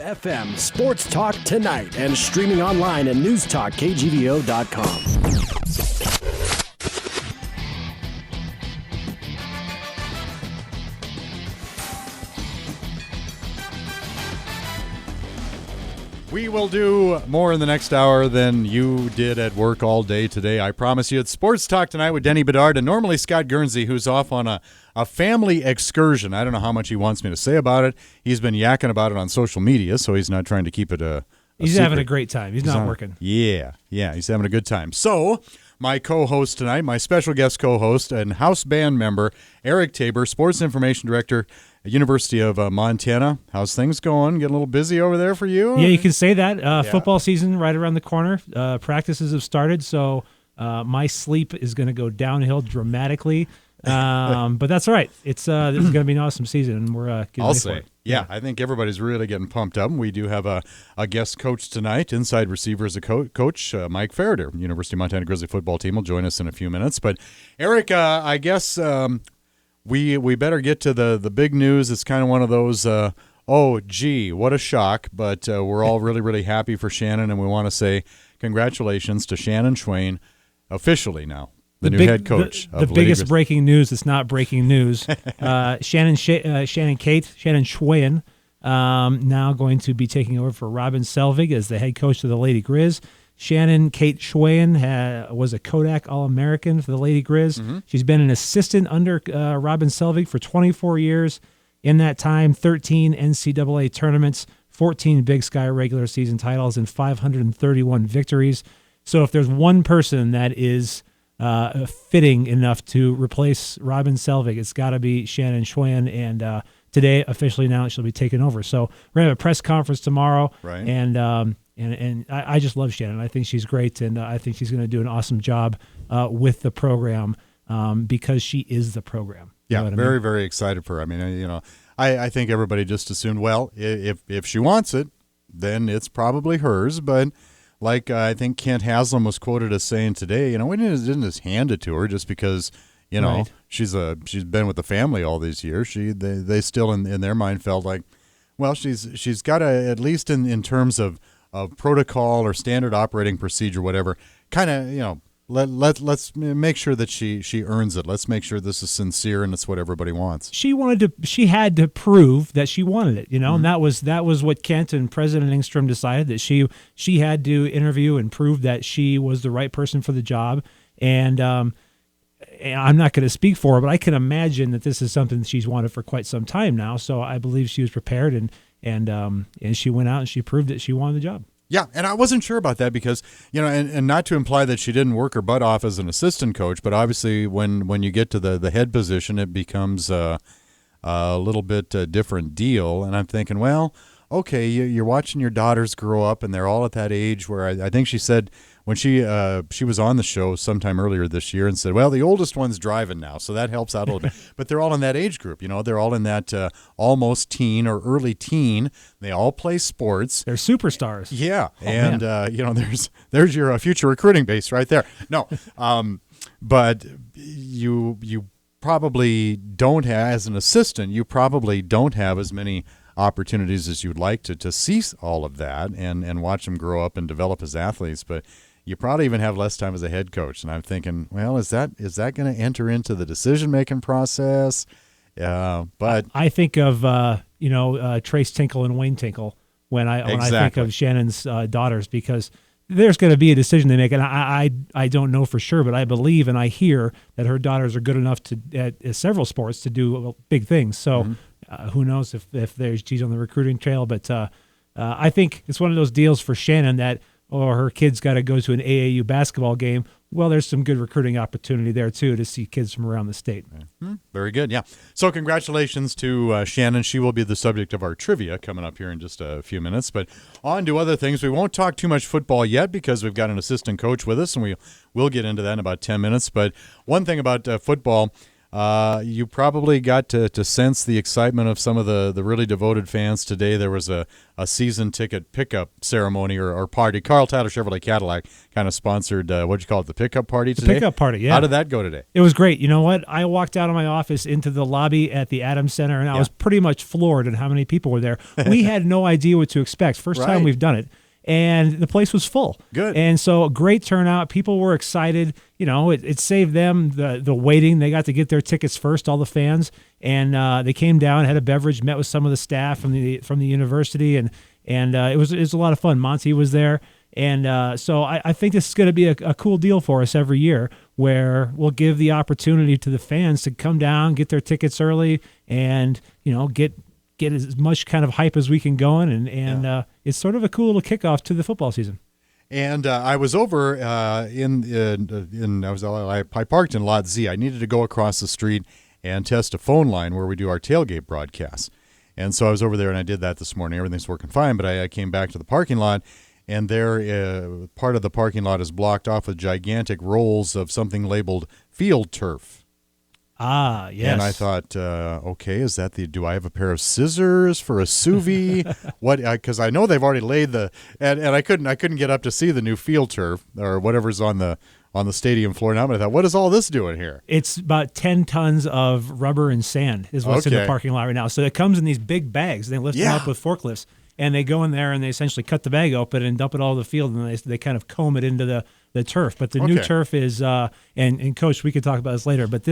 FM Sports Talk Tonight and streaming online at Newstalk, KGVO.com. We will do more in the next hour than you did at work all day today. I promise you. It's Sports Talk Tonight with Denny Bedard and normally Scott Guernsey, who's off on a family excursion. I don't know how much he wants me to say about it. He's been yakking about it on social media, so he's not trying to keep it a He's secret. having a great time. He's not working. Yeah, he's having a good time. So my co-host tonight, my special guest co-host and house band member, Eric Tabor, Sports Information Director at University of Montana. How's things going? Getting a little busy over there for you? Yeah, you can say that. Football season right around the corner. Practices have started, so my sleep is going to go downhill dramatically. But that's all right. It's this is going to be an awesome season, and we're getting ready for it. Yeah, I think everybody's really getting pumped up. We do have a guest coach tonight, inside receiver as a coach, Mike Ferriter, University of Montana Grizzly football team, will join us in a few minutes. But, Eric, I guess we better get to the big news. It's kind of one of those, oh, gee, what a shock. But we're all really, really happy for Shannon, and we want to say congratulations to Shannon Schwein officially now. The new head coach. The biggest breaking news that's not breaking news. Shannon Schwein now going to be taking over for Robin Selvig as the head coach of the Lady Grizz. Shannon Kate Schwein was a Kodak All-American for the Lady Grizz. Mm-hmm. She's been an assistant under Robin Selvig for 24 years. In that time, 13 NCAA tournaments, 14 Big Sky regular season titles, and 531 victories. So if there's one person that is fitting enough to replace Robin Selvig, it's got to be Shannon Schwein, and today officially announced she'll be taking over. So we're gonna have a press conference tomorrow, right? And I just love Shannon. I think she's great, and I think she's going to do an awesome job with the program because she is the program. Yeah, you know very, very excited for her. I mean, I think everybody just assumed, well, if she wants it, then it's probably hers, but. Like I think Kent Haslam was quoted as saying today, we didn't just hand it to her just because, right. she's been with the family all these years. They still in their mind felt like, well, she's got to, at least in terms of protocol or standard operating procedure, whatever, kind of let's make sure that she earns it. Let's make sure this is sincere and it's what everybody wants. She had to prove that she wanted it, Mm-hmm. and that was what Kent and President Engstrom decided, that she had to interview and prove that she was the right person for the job. And I'm not going to speak for her, but I can imagine that this is something that she's wanted for quite some time now. So I believe she was prepared, and she went out and she proved that she wanted the job. Yeah, and I wasn't sure about that because, and not to imply that she didn't work her butt off as an assistant coach, but obviously when you get to the head position, it becomes a little bit different deal. And I'm thinking, well, okay, you're watching your daughters grow up, and they're all at that age where I think she said when she was on the show sometime earlier this year and said, well, the oldest one's driving now, so that helps out a little bit. But they're all in that age group, they're all in that almost teen or early teen. They all play sports. They're superstars. Yeah, and there's your future recruiting base right there. No, but you probably don't have, as an assistant, you probably don't have as many opportunities as you'd like to see all of that and watch them grow up and develop as athletes, but you probably even have less time as a head coach. And I'm thinking, well, is that going to enter into the decision-making process? But I think of Trace Tinkle and Wayne Tinkle when I think of Shannon's daughters, because there's going to be a decision they make, and I don't know for sure, but I believe and I hear that her daughters are good enough to at several sports to do big things. So who knows if she's on the recruiting trail, but I think it's one of those deals for Shannon that, her kids got to go to an AAU basketball game. Well, there's some good recruiting opportunity there, too, to see kids from around the state. Very good, yeah. So congratulations to Shannon. She will be the subject of our trivia coming up here in just a few minutes. But on to other things. We won't talk too much football yet because we've got an assistant coach with us, and we'll get into that in about 10 minutes. But one thing about football, You probably got to sense the excitement of some of the really devoted fans today. There was a season ticket pickup ceremony or party. Carl Tyler Chevrolet Cadillac kind of sponsored, what'd you call it, the pickup party today? The pickup party, yeah. How did that go today? It was great. You know what? I walked out of my office into the lobby at the Adams Center, and I was pretty much floored at how many people were there. We had no idea what to expect. First time we've done it. And the place was full. Good. And so great turnout. People were excited. You know, it saved them the waiting. They got to get their tickets first, all the fans. And they came down, had a beverage, met with some of the staff from the university, and it was a lot of fun. Monty was there. And so I think this is going to be a cool deal for us every year, where we'll give the opportunity to the fans to come down, get their tickets early, and, you know, get as much kind of hype as we can going, and it's sort of a cool little kickoff to the football season. And I was over I parked in Lot Z. I needed to go across the street and test a phone line where we do our tailgate broadcasts. And so I was over there and I did that this morning. Everything's working fine, but I came back to the parking lot, and there part of the parking lot is blocked off with gigantic rolls of something labeled field turf. Ah, yes. And I thought, okay, is that do I have a pair of scissors for a sous vide? What? Because I know they've already laid and I couldn't get up to see the new field turf or whatever's on the stadium floor now. But I thought, what is all this doing here? It's about 10 tons of rubber and sand is what's in the parking lot right now. So it comes in these big bags. They lift them up with forklifts, and they go in there and they essentially cut the bag open and dump it all over the field, and they kind of comb it into the turf. But the new turf is, and Coach, we could talk about this later, but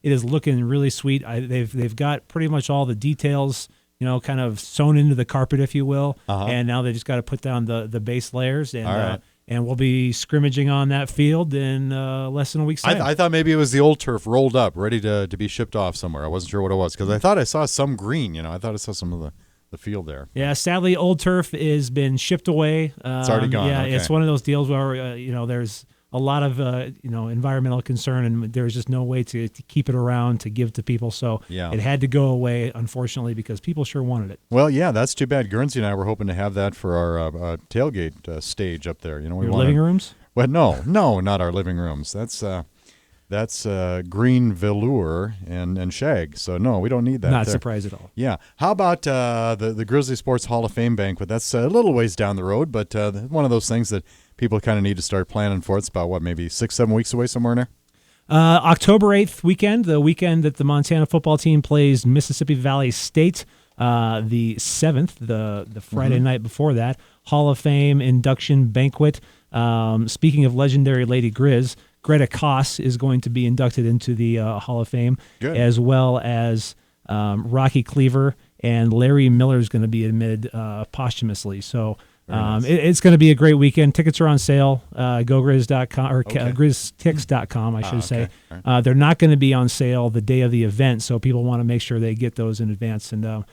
it is looking really sweet. They've got pretty much all the details, you know, kind of sewn into the carpet, if you will. And now they just got to put down the base layers, and we'll be scrimmaging on that field in less than a week's time. I thought maybe it was the old turf rolled up, ready to be shipped off somewhere. I wasn't sure what it was because I thought I saw some green. You know, I thought I saw some of the field there. Yeah, sadly, old turf has been shipped away. It's already gone. Yeah, okay. It's one of those deals where you know, there's a lot of environmental concern, and there's just no way to keep it around to give to people. So it had to go away, unfortunately, because people sure wanted it. Well, yeah, that's too bad. Guernsey and I were hoping to have that for our tailgate stage up there. You know, living rooms? Well, no, not our living rooms. That's green velour and shag. So no, we don't need that. Not surprised at all. Yeah. How about the Grizzly Sports Hall of Fame banquet? That's a little ways down the road, but one of those things that people kind of need to start planning for. It's about, maybe 6-7 weeks away, somewhere in there? October 8th weekend, the weekend that the Montana football team plays Mississippi Valley State. The 7th, the Friday night before that, Hall of Fame induction banquet. Speaking of legendary Lady Grizz, Greta Koss is going to be inducted into the Hall of Fame, as well as Rocky Cleaver, and Larry Miller is going to be admitted posthumously. So it's going to be a great weekend. Tickets are on sale. GoGrizz.com or GrizzTix.com, I should say. Right. They're not going to be on sale the day of the event, so people want to make sure they get those in advance and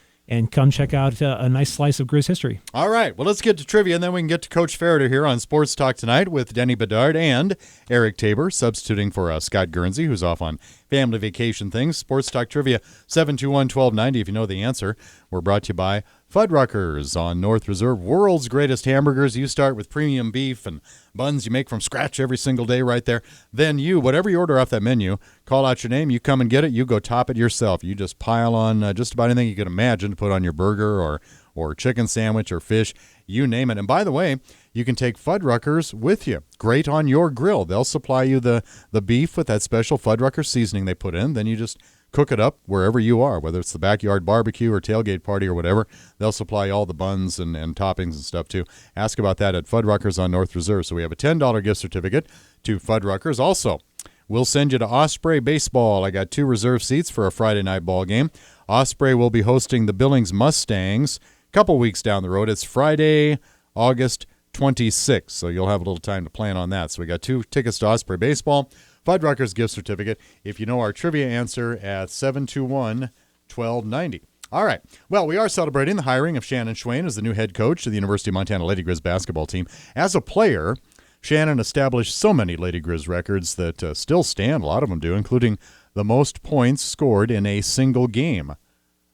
come check out a nice slice of Grizz history. All right. Well, let's get to trivia, and then we can get to Coach Ferriter here on Sports Talk Tonight with Denny Bedard and Eric Tabor, substituting for Scott Guernsey, who's off on family vacation things. Sports Talk Trivia, 721-1290, if you know the answer. We're brought to you by Fuddruckers on North Reserve. World's greatest hamburgers. You start with premium beef and buns you make from scratch every single day right there. Then whatever you order off that menu, call out your name, you come and get it, you go top it yourself. You just pile on just about anything you can imagine to put on your burger or chicken sandwich or fish, you name it. And by the way, you can take Fuddruckers with you. Great on your grill. They'll supply you the beef with that special Fuddrucker seasoning they put in. Then you just cook it up wherever you are, whether it's the backyard barbecue or tailgate party or whatever. They'll supply all the buns and toppings and stuff, too. Ask about that at Fuddruckers on North Reserve. So we have a $10 gift certificate to Fuddruckers. Also, we'll send you to Osprey Baseball. I got 2 reserve seats for a Friday night ball game. Osprey will be hosting the Billings Mustangs a couple weeks down the road. It's Friday, August 26th, so you'll have a little time to plan on that. So we got 2 tickets to Osprey Baseball. Fuddruckers gift certificate if you know our trivia answer at 721-1290. All right. Well, we are celebrating the hiring of Shannon Schwain as the new head coach of the University of Montana Lady Grizz basketball team. As a player, Shannon established so many Lady Grizz records that still stand. A lot of them do, including the most points scored in a single game.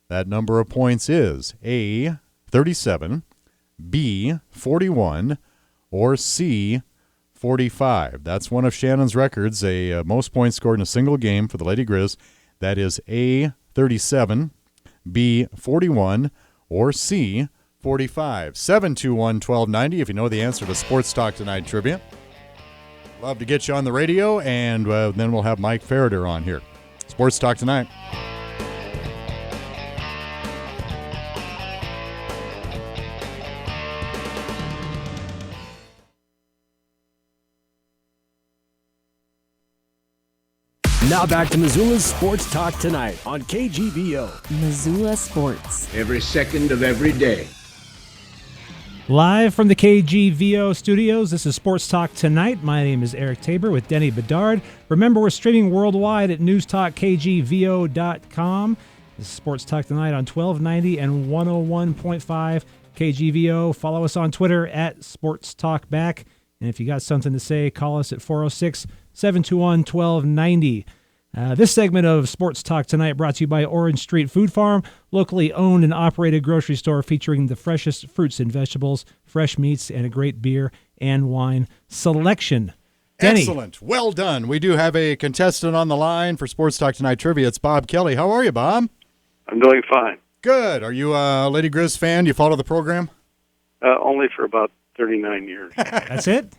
That number of points is A, 37, B, 41, or C, 45. That's one of Shannon's records, a most points scored in a single game for the Lady Grizz. That is A, 37, B, 41, or C, 45. 721-1290 if you know the answer to Sports Talk Tonight trivia. Love to get you on the radio, and then we'll have Mike Ferriter on here. Sports Talk Tonight. Now back to Missoula's Sports Talk Tonight on KGVO. Missoula Sports. Every second of every day. Live from the KGVO studios, this is Sports Talk Tonight. My name is Eric Tabor with Denny Bedard. Remember, we're streaming worldwide at newstalkkgvo.com. This is Sports Talk Tonight on 1290 and 101.5 KGVO. Follow us on Twitter at Sports Talk Back. And if you got something to say, call us at 406-721-1290. This segment of Sports Talk Tonight brought to you by Orange Street Food Farm, locally owned and operated grocery store featuring the freshest fruits and vegetables, fresh meats, and a great beer and wine selection. Denny. Excellent. Well done. We do have a contestant on the line for Sports Talk Tonight trivia. It's Bob Kelly. How are you, Bob? I'm doing fine. Good. Are you a Lady Grizz fan? Do you follow the program? Only for about 39 years. That's it?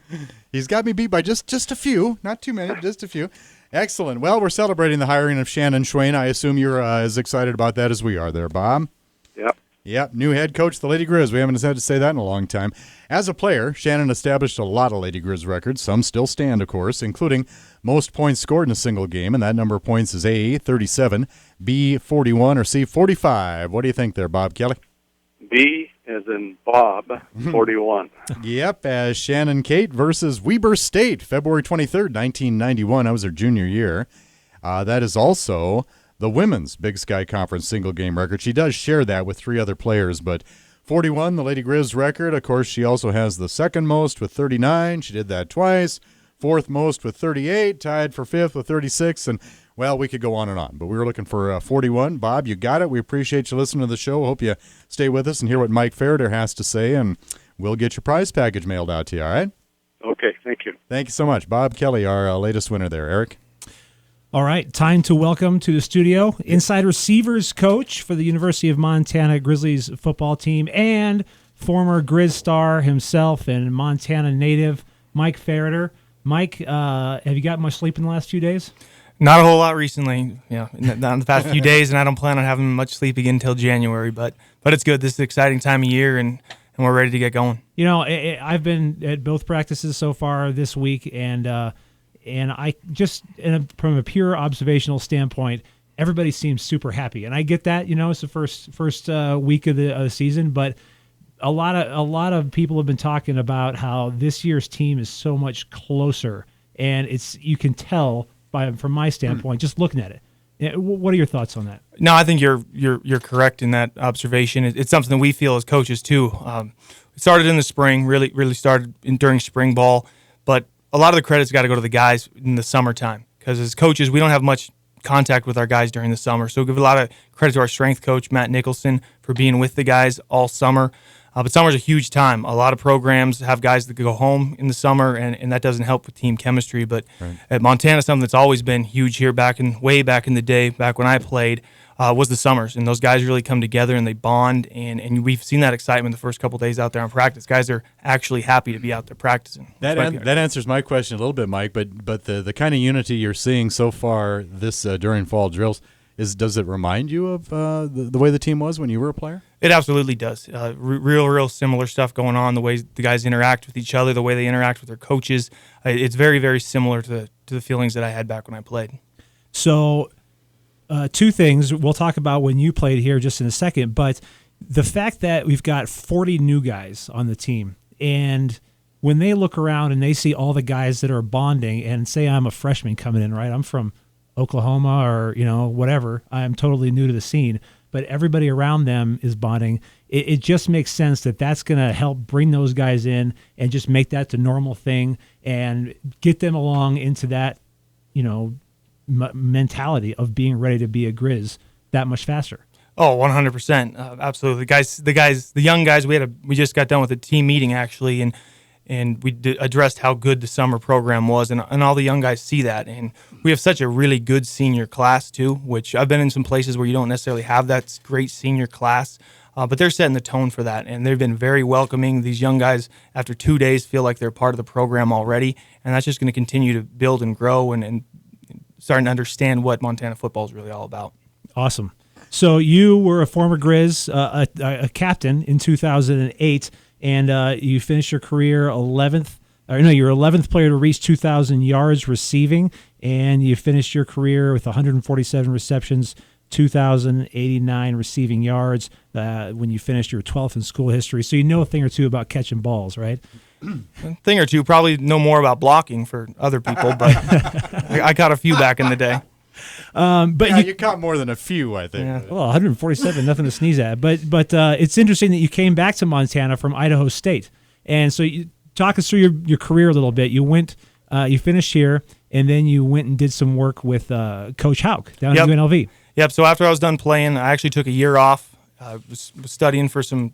He's got me beat by just a few. Not too many, just a few. Excellent. Well, we're celebrating the hiring of Shannon Schwain. I assume you're as excited about that as we are there, Bob. Yep. Yep, new head coach of the Lady Grizz. We haven't had to say that in a long time. As a player, Shannon established a lot of Lady Grizz records. Some still stand, of course, including most points scored in a single game, and that number of points is A, 37, B, 41, or C, 45. What do you think there, Bob Kelly? B as in Bob, 41. Yep, as Shannon Kate versus Weber State, February 23rd, 1991. That was her junior year. That is also the women's Big Sky Conference single game record. She does share that with 3 other players, but 41, the Lady Grizz record. Of course, she also has the second most with 39. She did that twice. Fourth most with 38, tied for fifth with 36, and, well, we could go on and on. But we were looking for 41. Bob, you got it. We appreciate you listening to the show. Hope you stay with us and hear what Mike Ferriter has to say, and we'll get your prize package mailed out to you, all right? Okay, thank you. Thank you so much. Bob Kelly, our latest winner there. Eric? All right, time to welcome to the studio inside receivers coach for the University of Montana Grizzlies football team and former Grizz star himself and Montana native, Mike Ferriter. Mike, have you got much sleep in the last few days? Not a whole lot recently, not in the past few days, and I don't plan on having much sleep again until January, but it's good. This is an exciting time of year, and we're ready to get going. You know, I've been at both practices so far this week, and I just, from a pure observational standpoint, everybody seems super happy, and I get that. It's the first week of the season, but a lot of people have been talking about how this year's team is so much closer, and you can tell from my standpoint, just looking at it. What are your thoughts on that? No, I think you're correct in that observation. It's something that we feel as coaches too. It started in the spring, really started during spring ball, but a lot of the credit's got to go to the guys in the summertime, because as coaches, we don't have much contact with our guys during the summer. So give a lot of credit to our strength coach, Matt Nicholson, for being with the guys all summer. But summer's a huge time. A lot of programs have guys that go home in the summer, and that doesn't help with team chemistry. But right. At Montana, something that's always been huge here way back in the day, back when I played, was the summers. And those guys really come together and they bond, and we've seen that excitement the first couple of days out there on practice. Guys are actually happy to be out there practicing. That answers my question a little bit, Mike, but the kind of unity you're seeing so far this during fall drills, does it remind you of the way the team was when you were a player? It absolutely does. Real similar stuff going on, the way the guys interact with each other, the way they interact with their coaches. It's very, very similar to the feelings that I had back when I played. So 2 things we'll talk about when you played here just in a second, but the fact that we've got 40 new guys on the team, and when they look around and they see all the guys that are bonding, and say I'm a freshman coming in, right? I'm from Oklahoma or, whatever. I'm totally new to the scene, but everybody around them is bonding. It just makes sense that that's going to help bring those guys in and just make that the normal thing and get them along into that, mentality of being ready to be a Grizz that much faster. Oh, 100%. Absolutely. The young guys, we just got done with a team meeting actually, and and we addressed how good the summer program was, and all the young guys see that. And we have such a really good senior class too, which I've been in some places where you don't necessarily have that great senior class, but they're setting the tone for that, and they've been very welcoming. These young guys, after 2 days, feel like they're part of the program already, and that's just going to continue to build and grow and starting to understand what Montana football is really all about. Awesome. So you were a former Grizz, a captain in 2008, and you finished your career 11th. You're 11th player to reach 2,000 yards receiving, and you finished your career with 147 receptions, 2,089 receiving yards. When you finished, you were 12th in school history. So you know a thing or two about catching balls, right? A thing or two. Probably know more about blocking for other people, but I caught a few back in the day. But you caught more than a few, I think. Yeah. Well, 147, nothing to sneeze at. But it's interesting that you came back to Montana from Idaho State, and so you talk us through your career a little bit. You went, you finished here, and then you went and did some work with Coach Hauk down at UNLV. Yep. So after I was done playing, I actually took a year off. Was studying for some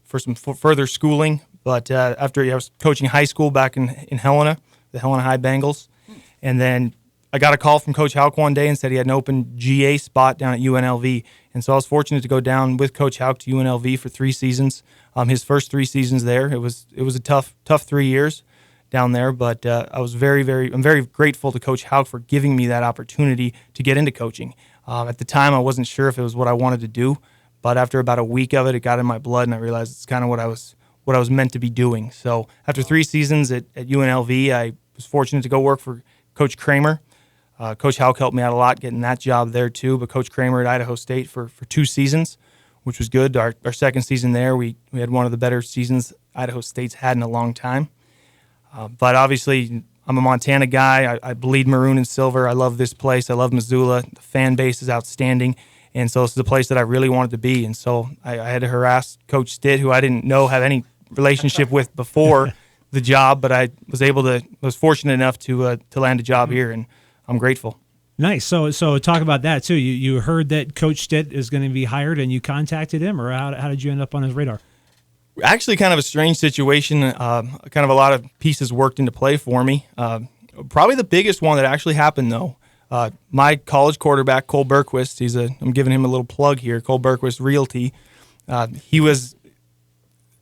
further schooling, but after I was coaching high school back in Helena, the Helena High Bengals, and then I got a call from Coach Hauk one day and said he had an open GA spot down at UNLV. And so I was fortunate to go down with Coach Hauk to UNLV for 3 seasons. His first 3 seasons there, it was a tough 3 years down there. But I'm very grateful to Coach Hauk for giving me that opportunity to get into coaching. At the time, I wasn't sure if it was what I wanted to do, but after about a week of it, it got in my blood, and I realized it's kind of what I was meant to be doing. So after 3 seasons at UNLV, I was fortunate to go work for Coach Kramer. Coach Hauk helped me out a lot getting that job there too, but Coach Kramer at Idaho State for 2 seasons, which was good. Our second season there, we had one of the better seasons Idaho State's had in a long time. But obviously, I'm a Montana guy. I bleed maroon and silver. I love this place. I love Missoula. The fan base is outstanding, and so this is a place that I really wanted to be. And so I had to harass Coach Stitt, who I didn't know have any relationship with before the job, but I was fortunate enough to land a job here, and I'm grateful. Nice. So talk about that too. You heard that Coach Stitt is going to be hired, and you contacted him, or how did you end up on his radar? Actually, kind of a strange situation. Kind of a lot of pieces worked into play for me. Probably the biggest one that actually happened, though. My college quarterback, Cole Berquist. I'm giving him a little plug here. Cole Berquist Realty.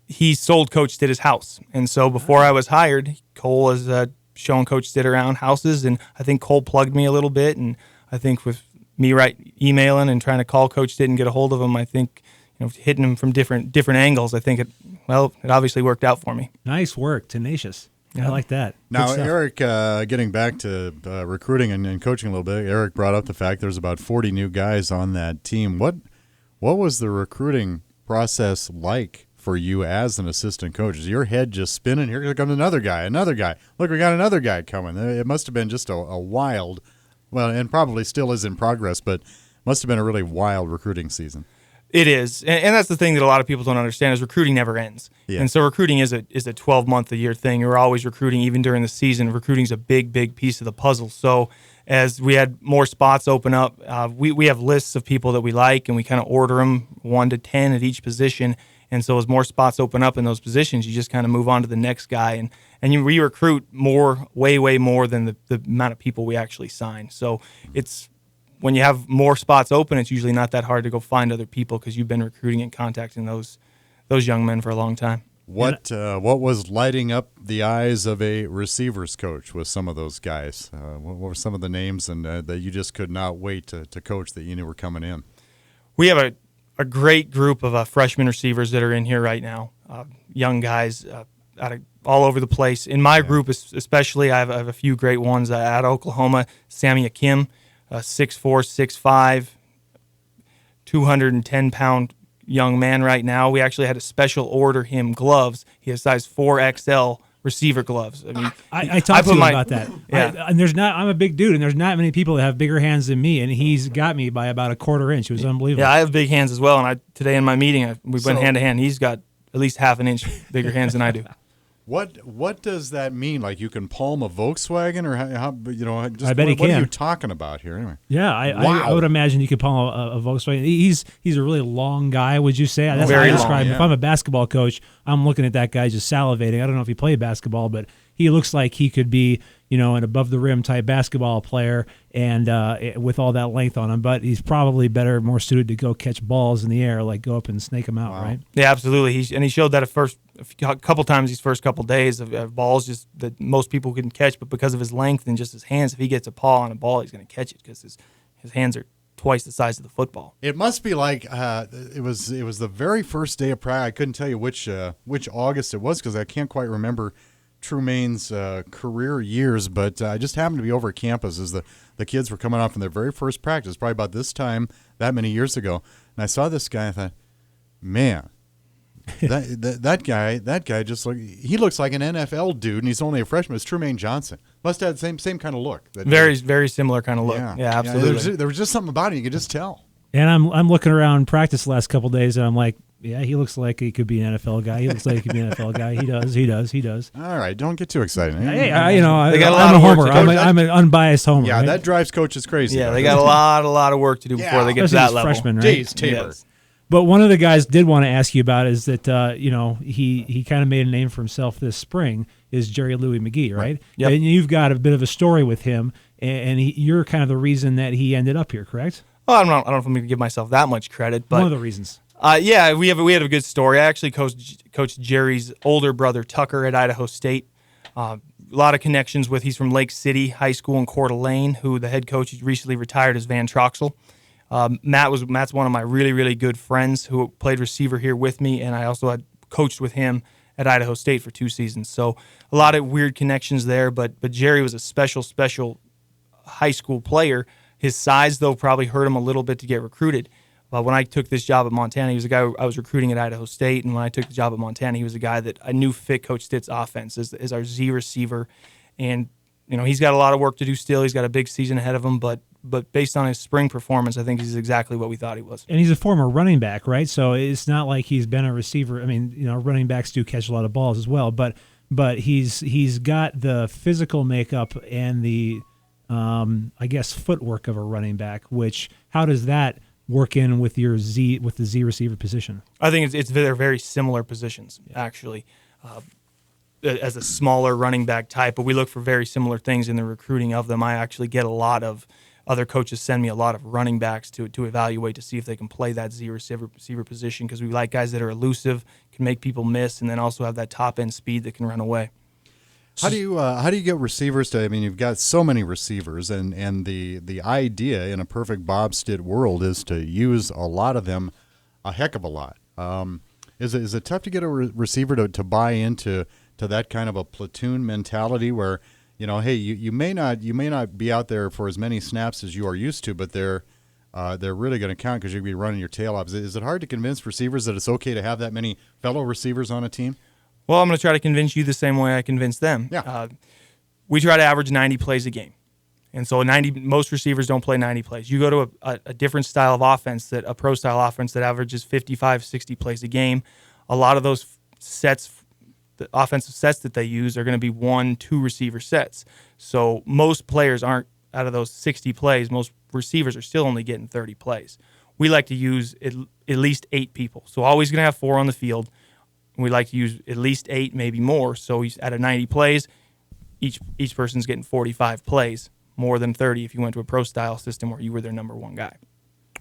He sold Coach Stitt his house, and so before I was hired, Cole was showing Coach Stitt around houses, and I think Cole plugged me a little bit, and I think with me emailing and trying to call Coach Stitt and get a hold of him, I think hitting him from different angles, I think it obviously worked out for me. Nice work, tenacious. Yeah. I like that. Now, Eric, getting back to recruiting and coaching a little bit, Eric brought up the fact there's about 40 new guys on that team. What was the recruiting process like for you as an assistant coach? Is your head just spinning? Here comes another guy. Look, we got another guy coming. It must have been just a wild, and probably still is in progress, but must have been a really wild recruiting season. It is, and that's the thing that a lot of people don't understand is recruiting never ends. Yeah. And so recruiting is a 12-month-a-year thing. You're always recruiting, even during the season. Recruiting is a big piece of the puzzle. So as we had more spots open up, we have lists of people that we like, and we kind of order them 1 to 10 at each position. And so as more spots open up in those positions, you just kind of move on to the next guy. And we recruit way more than the amount of people we actually sign. So it's when you have more spots open, it's usually not that hard to go find other people because you've been recruiting and contacting those young men for a long time. What was lighting up the eyes of a receivers coach with some of those guys? What were some of the names and that you just could not wait to coach that you knew were coming in? We have a great group of freshman receivers that are in here right now, young guys out of all over the place. In my group especially, I have a few great ones. Out of Oklahoma, Sammy Akim, 6'4", 6'5", 210-pound young man right now. We actually had to special order him gloves. He has size 4XL receiver gloves. I mean, I talked to him about that. Yeah. I'm a big dude, and there's not many people that have bigger hands than me, and he's got me by about a quarter inch. It was unbelievable. Yeah, I have big hands as well, and today in my meeting, we went hand to hand. He's got at least half an inch bigger hands than I do. What does that mean? Like you can palm a Volkswagen, or how just I bet he what can. are you talking about here? Anyway. Yeah, I would imagine you could palm a Volkswagen. He's a really long guy, would you say? That's Very how I long, describe him. yeah. If I'm a basketball coach, I'm looking at that guy just salivating. I don't know if he played basketball, but he looks like he could be, an above the rim type basketball player, and with all that length on him. But he's probably more suited to go catch balls in the air, like go up and snake them out, right? Yeah, absolutely. He showed that a couple times these first couple days of balls just that most people couldn't catch, but because of his length and just his hands, if he gets a paw on a ball, he's going to catch it because his hands are twice the size of the football. It must be like it was the very first day of practice. I couldn't tell you which August it was because I can't quite remember Trumain's career years, but I just happened to be over at campus as the kids were coming off in their very first practice, probably about this time that many years ago, and I saw this guy. I thought, man, that guy just he looks like an NFL dude, and he's only a freshman. It's Trumain Johnson. Must have the same kind of look. Very very similar kind of look. Yeah, absolutely. There was just something about it you could just tell. And I'm looking around practice the last couple of days, and I'm like, yeah, he looks like he could be an NFL guy. He looks like he could be an NFL guy. He does. All right, don't get too excited. Hey, They got a lot I'm a of work homer. to do. I'm an unbiased homer. Yeah, right? that drives coaches crazy. Yeah, they got a lot of work to do before they get to Especially that as level. freshmen, right? Jeez, Tabor. Yes. But one of the guys did want to ask you about is that he kind of made a name for himself this spring is Jerry Louis McGee, right? Yep. And you've got a bit of a story with him, and you're kind of the reason that he ended up here, correct? Well, I don't know if I'm going to give myself that much credit, but One of the reasons. yeah, we had a good story. I actually coached Jerry's older brother Tucker at Idaho State. A lot of connections with. He's from Lake City High School in Coeur d'Alene, who the head coach recently retired is Van Troxel. Matt's one of my really, really good friends who played receiver here with me, and I also had coached with him at Idaho State for 2 seasons. So a lot of weird connections there, but Jerry was a special high school player. His size, though, probably hurt him a little bit to get recruited. But when I took this job at Montana, he was a guy I was recruiting at Idaho State, and when I took the job at Montana, he was a guy that I knew fit Coach Stitt's offense as our Z receiver. And he's got a lot of work to do still. He's got a big season ahead of him, but based on his spring performance, I think he's exactly what we thought he was. And he's a former running back, right? So it's not like he's been a receiver. I mean, running backs do catch a lot of balls as well, but he's got the physical makeup and the I guess footwork of a running back. Which how does that work in with the Z receiver position? I think they're very similar positions actually. As a smaller running back type, but we look for very similar things in the recruiting of them. I actually get a lot of other coaches send me a lot of running backs to evaluate to see if they can play that Z receiver position because we like guys that are elusive, can make people miss, and then also have that top end speed that can run away. How do you get receivers to? I mean, you've got so many receivers, and the idea in a perfect Bob Stitt world is to use a lot of them, a heck of a lot. Is it tough to get a receiver to buy into that kind of a platoon mentality where hey, you may not be out there for as many snaps as you are used to, but they're really going to count because you're going to be running your tail off. Is it hard to convince receivers that it's okay to have that many fellow receivers on a team? Well, I'm going to try to convince you the same way I convince them. Yeah. We try to average 90 plays a game. And so most receivers don't play 90 plays. You go to a different style of offense, a pro-style offense that averages 55, 60 plays a game. A lot of those sets, the offensive sets that they use are going to be 1-2 receiver sets. So most players aren't, out of those 60 plays, most receivers are still only getting 30 plays. We like to use at least 8 people. So always going to have 4 on the field. We like to use at least 8, maybe more. So out of 90 plays, each person's getting 45 plays, more than 30 if you went to a pro-style system where you were their number one guy.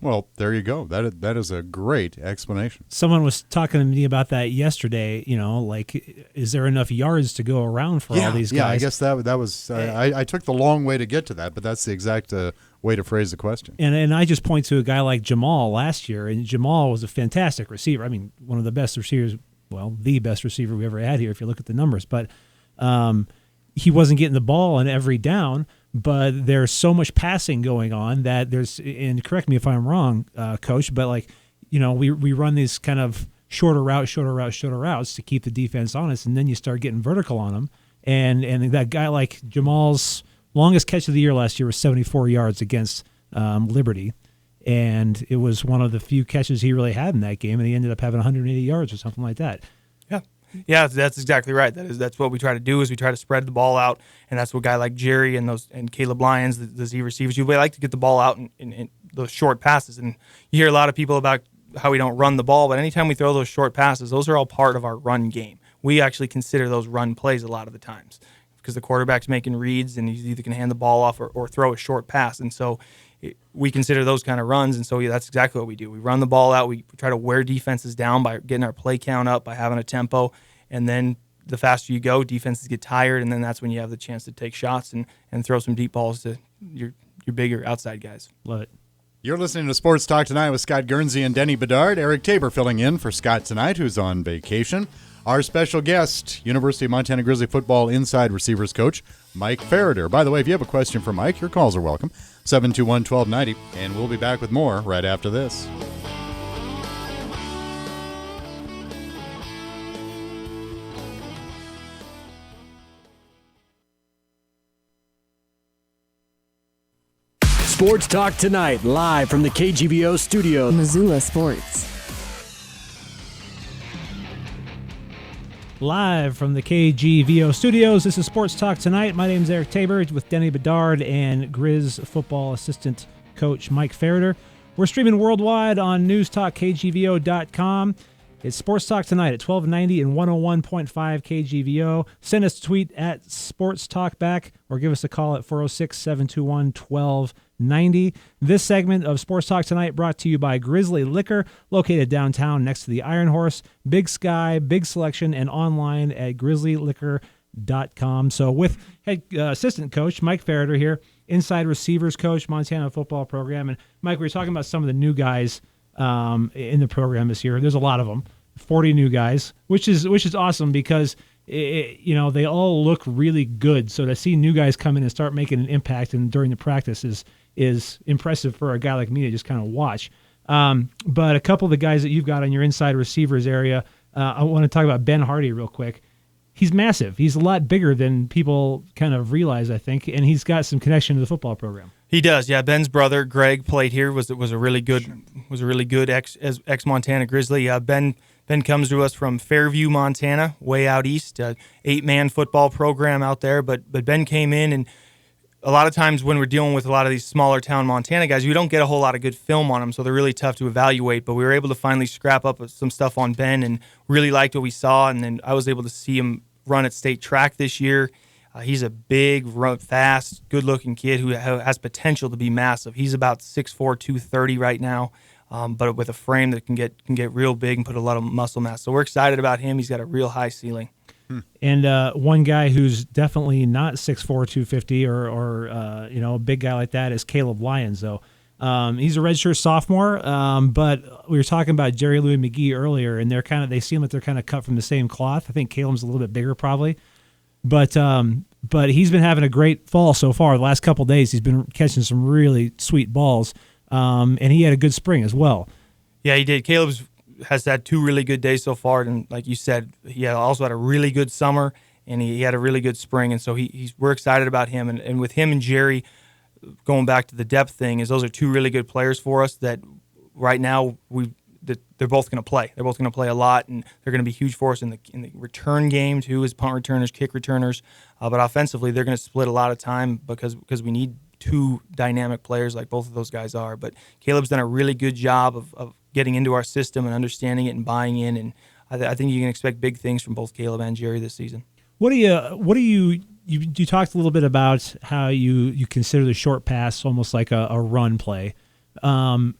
Well, there you go. That is a great explanation. Someone was talking to me about that yesterday. Is there enough yards to go around for all these guys? Yeah, I guess that was. I took the long way to get to that, but that's the exact way to phrase the question. And I just point to a guy like Jamal last year, and Jamal was a fantastic receiver. I mean, one of the best receivers. Well, the best receiver we ever had here, if you look at the numbers. But he wasn't getting the ball on every down. But there's so much passing going on that and correct me if I'm wrong, Coach, but we run these kind of shorter routes to keep the defense honest, and then you start getting vertical on them. And that guy like Jamal's longest catch of the year last year was 74 yards against Liberty. And it was one of the few catches he really had in that game, and he ended up having 180 yards or something like that. Yeah. Yeah, that's exactly right. That's what we try to do is we try to spread the ball out, and that's what a guy like Jerry and Caleb Lyons, the Z receivers, we like to get the ball out in those short passes. And you hear a lot of people about how we don't run the ball, but anytime we throw those short passes, those are all part of our run game. We actually consider those run plays a lot of the times because the quarterback's making reads and he's either going to hand the ball off or throw a short pass. And so we consider those kind of runs. And so that's exactly what we do. We run the ball out. We try to wear defenses down by getting our play count up, by having a tempo. And then the faster you go, defenses get tired. And then that's when you have the chance to take shots and throw some deep balls to your bigger outside guys. Love it. You're listening to Sports Talk Tonight with Scott Guernsey and Denny Bedard. Eric Tabor filling in for Scott tonight, who's on vacation. Our special guest, University of Montana Grizzly football inside receivers coach, Mike Ferriter. By the way, if you have a question for Mike, your calls are welcome. 721-1290, and we'll be back with more right after this. Sports Talk Tonight, live from the KGVO studio. Missoula Sports. Live from the KGVO studios, this is Sports Talk Tonight. My name is Eric Tabor with Denny Bedard and Grizz football assistant coach Mike Ferriter. We're streaming worldwide on Newstalk, KGVO.com. It's Sports Talk Tonight at 1290 and 101.5 KGVO. Send us a tweet at Sports Talk Back or give us a call at 406-721-1290. This segment of Sports Talk Tonight brought to you by Grizzly Liquor, located downtown next to the Iron Horse. Big sky, big selection, and online at grizzlyliquor.com. So with head assistant coach Mike Ferriter here, inside receivers coach, Montana football program. And Mike, we were talking about some of the new guys in the program this year. There's a lot of them, 40 new guys, which is awesome because they all look really good. So to see new guys come in and start making an impact and during the practice is impressive for a guy like me to just kind of watch. But a couple of the guys that you've got on your inside receivers area, I want to talk about Ben Hardy real quick. He's massive. He's a lot bigger than people kind of realize, I think, and he's got some connection to the football program. He does, yeah. Ben's brother Greg played here. was a really good ex Montana Grizzly. Ben comes to us from Fairview, Montana, way out east. 8-man football program out there. But Ben came in, and a lot of times when we're dealing with a lot of these smaller town Montana guys, we don't get a whole lot of good film on them, so they're really tough to evaluate. But we were able to finally scrap up some stuff on Ben, and really liked what we saw. And then I was able to see him run at state track this year. He's a big, fast, good-looking kid who has potential to be massive. He's about 6'4", 230 right now, but with a frame that can get real big and put a lot of muscle mass. So we're excited about him. He's got a real high ceiling. And one guy who's definitely not 6'4", 250 or a big guy like that is Caleb Lyons, though. He's a redshirt sophomore, but we were talking about Jerry Louis McGee earlier, and they seem like they're kind of cut from the same cloth. I think Caleb's a little bit bigger probably. But he's been having a great fall so far. The last couple of days, he's been catching some really sweet balls, and he had a good spring as well. Yeah, he did. Caleb has had 2 really good days so far, and like you said, he also had a really good summer, and he had a really good spring, and so we're excited about him. And with him and Jerry, going back to the depth thing, is those are 2 really good players for us that right now they're both going to play. They're both going to play a lot, and they're going to be huge for us in the return game too, as punt returners, kick returners. But offensively, they're going to split a lot of time because we need 2 dynamic players like both of those guys are. But Caleb's done a really good job of getting into our system and understanding it and buying in. And I think you can expect big things from both Caleb and Jerry this season. You talked a little bit about how you consider the short pass almost like a run play. How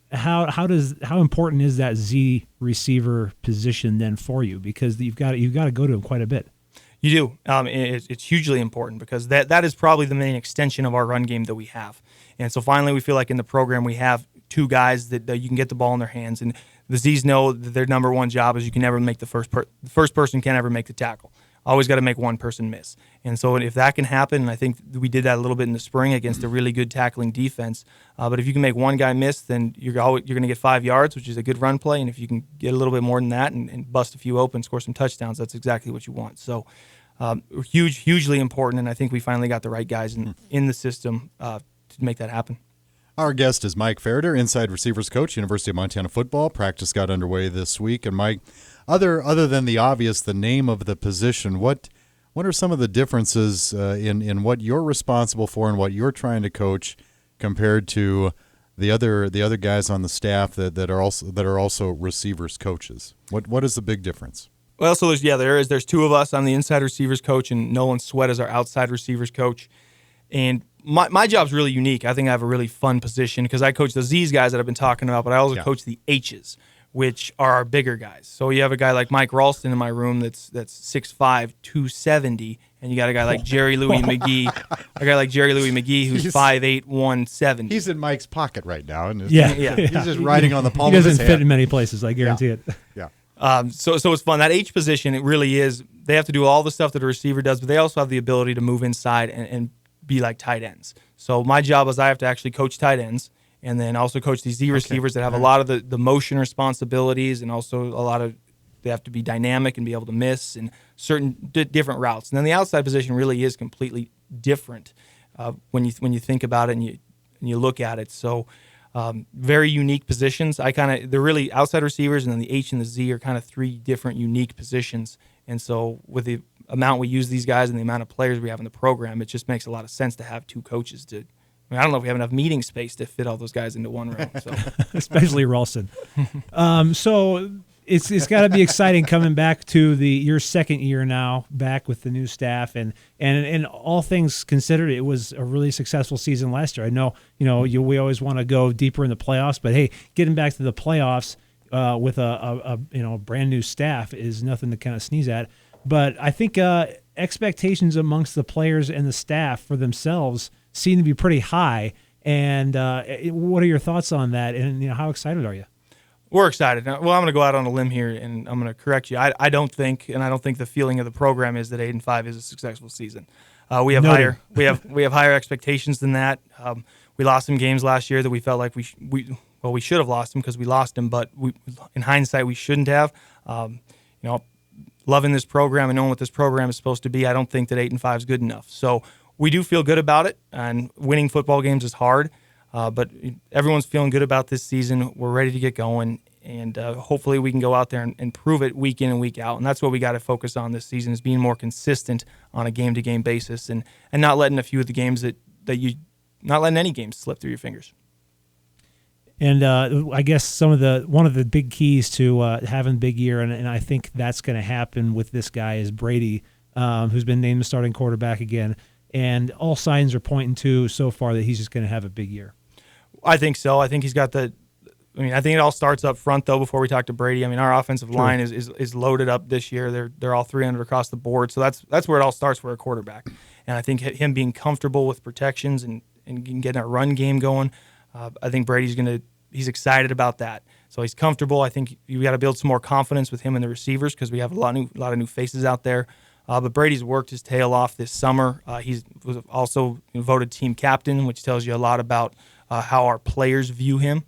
important is that Z receiver position then for you? Because you've got to go to him quite a bit. You do. It's hugely important because that is probably the main extension of our run game that we have. And so finally, we feel like in the program we have 2 guys that you can get the ball in their hands, and the Z's know that their number one job is you can never make the first person can't ever make the tackle. Always got to make one person miss. And so if that can happen, and I think we did that a little bit in the spring against a really good tackling defense, but if you can make one guy miss, then you're going to get 5 yards, which is a good run play. And if you can get a little bit more than that and bust a few open, score some touchdowns, that's exactly what you want. So hugely important, and I think we finally got the right guys in the system to make that happen. Our guest is Mike Ferriter, inside receivers coach, University of Montana football. Practice got underway this week. And Mike, other than the obvious, the name of the position, what are some of the differences in what you're responsible for and what you're trying to coach compared to the other guys on the staff that are also receivers coaches? What is the big difference? Well, so there's two of us. I'm the inside receivers coach, and Nolan Sweat is our outside receivers coach. And my job's really unique. I think I have a really fun position because I coach the Z's guys that I've been talking about, but I also coach the H's, which are our bigger guys. So you have a guy like Mike Ralston in my room that's 6'5", 270, and you got a guy like Jerry Louis McGee, who's 5'8", 170. He's in Mike's pocket right now, and yeah. He's just riding on the palm of his hand. He doesn't fit in many places, I guarantee it. Yeah. So it's fun. That H position, it really is. They have to do all the stuff that a receiver does, but they also have the ability to move inside and be like tight ends. So my job is I have to actually coach tight ends and then also coach these Z receivers that have a lot of the motion responsibilities and also a lot of they have to be dynamic and be able to miss and certain different routes. And then the outside position really is completely different when you think about it and you look at it. So very unique positions. They're really outside receivers, and then the H and the Z are kind of three different unique positions. And so with the amount we use these guys and the amount of players we have in the program, it just makes a lot of sense to have two coaches I don't know if we have enough meeting space to fit all those guys into one room. So. Especially Ralston. So it's got to be exciting coming back to your second year now, back with the new staff, and all things considered, it was a really successful season last year. I know we always want to go deeper in the playoffs, but hey, getting back to the playoffs with a brand new staff is nothing to kind of sneeze at. But I think expectations amongst the players and the staff for themselves seem to be pretty high. And what are your thoughts on that? And how excited are you? We're excited. Well, I'm going to go out on a limb here, and I'm going to correct you. I don't think the feeling of the program is that 8-5 is a successful season. We have higher expectations than that. We lost some games last year that we felt like we should have lost them because we lost them, but in hindsight we shouldn't have. Loving this program and knowing what this program is supposed to be, I don't think that 8-5 is good enough. So we do feel good about it, and winning football games is hard. But everyone's feeling good about this season. We're ready to get going, and hopefully we can go out there and prove it week in and week out. And that's what we got to focus on this season, is being more consistent on a game-to-game basis and not letting a few of the games not letting any games slip through your fingers. And I guess one of the big keys to having a big year, and I think that's going to happen with this guy, is Brady, who's been named the starting quarterback again. And all signs are pointing to so far that he's just going to have a big year. I think so. I think he's got I think it all starts up front, though, before we talk to Brady. Our offensive line is loaded up this year. They're all 300 across the board. So that's where it all starts for a quarterback. And I think him being comfortable with protections and getting a run game going, I think he's excited about that. So he's comfortable. I think you got to build some more confidence with him and the receivers because we have a lot of new faces out there. But Brady's worked his tail off this summer. He was also voted team captain, which tells you a lot about how our players view him.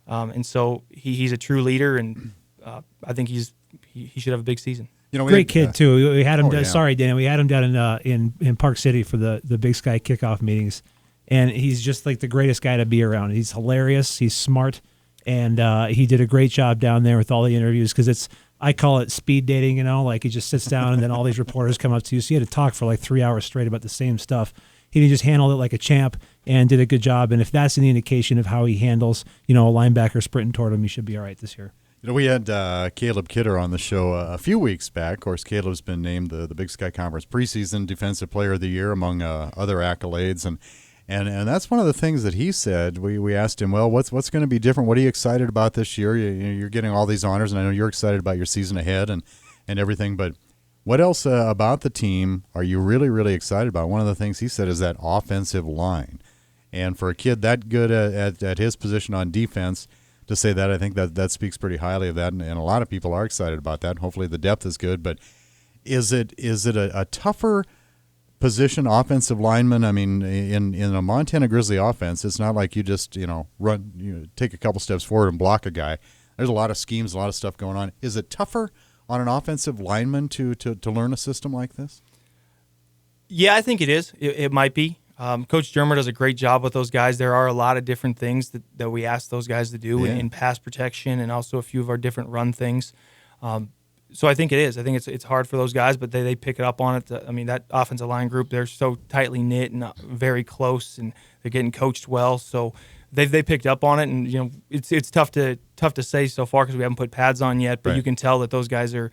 And so he's a true leader, and I think he should have a big season. Great kid too. We had him. Sorry, Danny. We had him down in Park City for the Big Sky kickoff meetings, and he's just like the greatest guy to be around. He's hilarious. He's smart, and he did a great job down there with all the interviews because I call it speed dating, like he just sits down and then all these reporters come up to you. So you had to talk for like 3 hours straight about the same stuff. He just handled it like a champ and did a good job. And if that's any indication of how he handles, a linebacker sprinting toward him, he should be all right this year. We had Caleb Kidder on the show a few weeks back. Of course, Caleb's been named the Big Sky Conference preseason Defensive Player of the Year, among other accolades. And that's one of the things that he said. We asked him, well, what's going to be different? What are you excited about this year? You're getting all these honors, and I know you're excited about your season ahead and everything. But what else about the team are you really, really excited about? One of the things he said is that offensive line. And for a kid that good at his position on defense, to say that, I think that speaks pretty highly of that. And a lot of people are excited about that. Hopefully the depth is good. But is it a tougher position, offensive lineman? In a Montana Grizzly offense, it's not like you just run, take a couple steps forward and block a guy. There's a lot of schemes, a lot of stuff going on. Is it tougher on an offensive lineman to learn a system like this? Yeah, I think it is. It might be. Coach Germer does a great job with those guys. There are a lot of different things that we ask those guys to do in pass protection and also a few of our different run things. So I think it is. I think it's hard for those guys, but they pick it up on it. I mean, that offensive line group, they're so tightly knit and very close, and they're getting coached well. So they picked up on it, and it's tough to say so far because we haven't put pads on yet. But you can tell that those guys are